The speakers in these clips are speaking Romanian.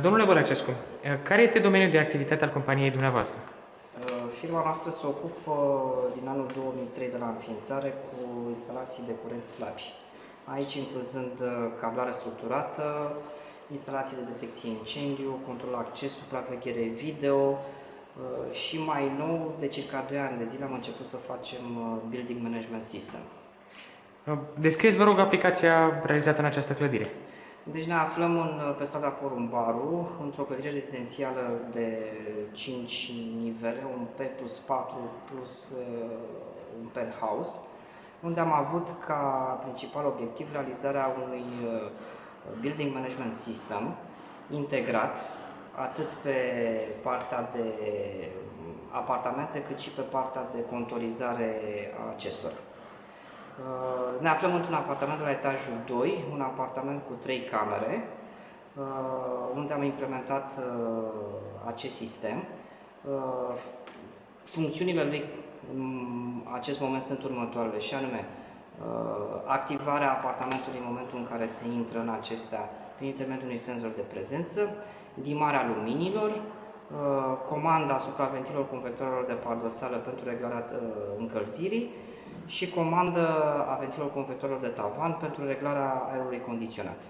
Domnule Bălăcescu, care este domeniul de activitate al companiei dumneavoastră? Firma noastră se ocupă din anul 2003 de la înființare cu instalații de curent slabi. Aici incluzând cablare structurată, instalații de detecție incendiu, control acces, supraveghere video și mai nou, de circa 2 ani de zile, am început să facem Building Management System. Descrieți, vă rog, aplicația realizată în această clădire. Deci ne aflăm pe strada Porumbaru, într-o clădire rezidențială de 5 nivele, un P+4 plus un penthouse, unde am avut ca principal obiectiv realizarea unui Building Management System integrat atât pe partea de apartamente cât și pe partea de contorizare a acestora. Ne aflăm într-un apartament la etajul 2, un apartament cu 3 camere, unde am implementat acest sistem. Funcțiunile lui în acest moment sunt următoarele, și anume activarea apartamentului în momentul în care se intră în acestea prin intermediul unui senzor de prezență, dimarea luminilor, comanda asupra ventilor convectorilor de pardoseală pentru reglarea încălzirii și comandă a ventilor convectorilor de tavan pentru reglarea aerului condiționat.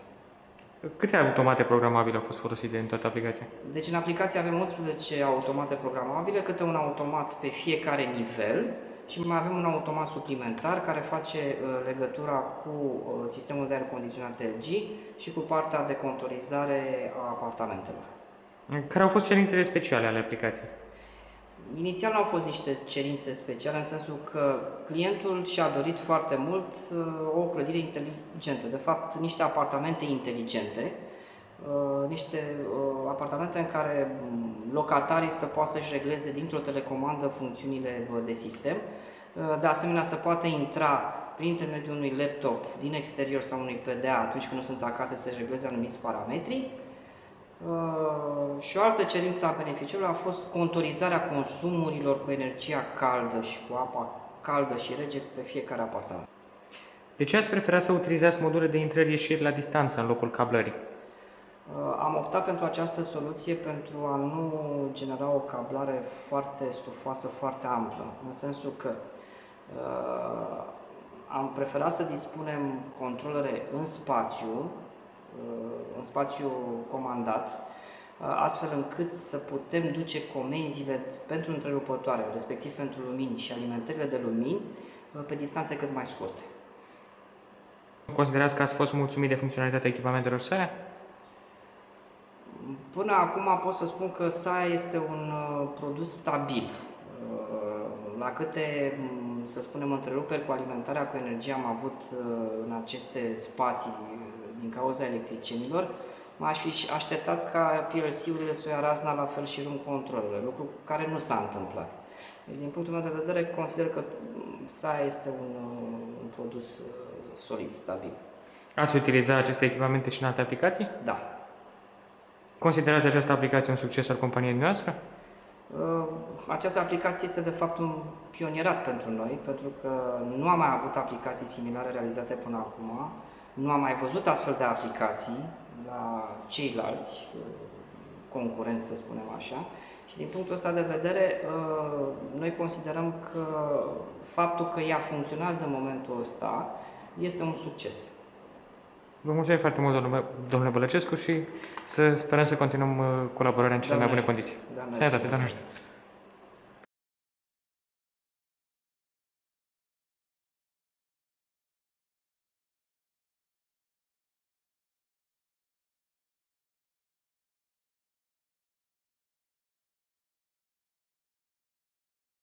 Câte automate programabile au fost folosite în toată aplicația? Deci în aplicație avem 11 automate programabile, câte un automat pe fiecare nivel și mai avem un automat suplimentar care face legătura cu sistemul de aer condiționat LG și cu partea de contorizare a apartamentelor. Care au fost cerințele speciale ale aplicației? Inițial nu au fost niște cerințe speciale, în sensul că clientul și-a dorit foarte mult o clădire inteligentă, de fapt niște apartamente inteligente, niște apartamente în care locatarii să poată să-și regleze dintr-o telecomandă funcțiunile de sistem, de asemenea să poată intra prin intermediul unui laptop din exterior sau unui PDA atunci când nu sunt acasă să-și regleze anumiți parametri. Și o altă cerință a beneficiarilor a fost contorizarea consumurilor cu energia caldă și cu apa caldă și rece pe fiecare apartament. De ce ați preferat să utilizați module de intrări-ieșiri la distanță în locul cablării? Am optat pentru această soluție pentru a nu genera o cablare foarte stufoasă, foarte amplă, în sensul că am preferat să dispunem controlere în spațiu comandat, astfel încât să putem duce comenzile pentru întrerupătoare, respectiv pentru lumini și alimentările de lumini, pe distanțe cât mai scurte. Considerați că ați fost mulțumit de funcționalitatea echipamentelor SAE? Până acum pot să spun că SAE este un produs stabil. La câte, să spunem, întreruperi cu alimentarea cu energie am avut în aceste spații din cauza electricienilor, m-aș fi așteptat ca PLC-urile să o ia razna, la fel și room controlele, lucru care nu s-a întâmplat. Deci, din punctul meu de vedere, consider că SAE este un produs solid, stabil. Ați utilizat aceste echipamente și în alte aplicații? Da. Considerați această aplicație un succes al companiei noastre? Această aplicație este de fapt un pionierat pentru noi, pentru că nu am mai avut aplicații similare realizate până acum, nu am mai văzut astfel de aplicații la ceilalți concurenți, să spunem așa, și din punctul ăsta de vedere, noi considerăm că faptul că ea funcționează în momentul ăsta este un succes. Vă mulțumim foarte mult, domnule Bălăcescu, și să sperăm să continuăm colaborarea în cele mai bune condiții. Sănătate, Doamne ajută!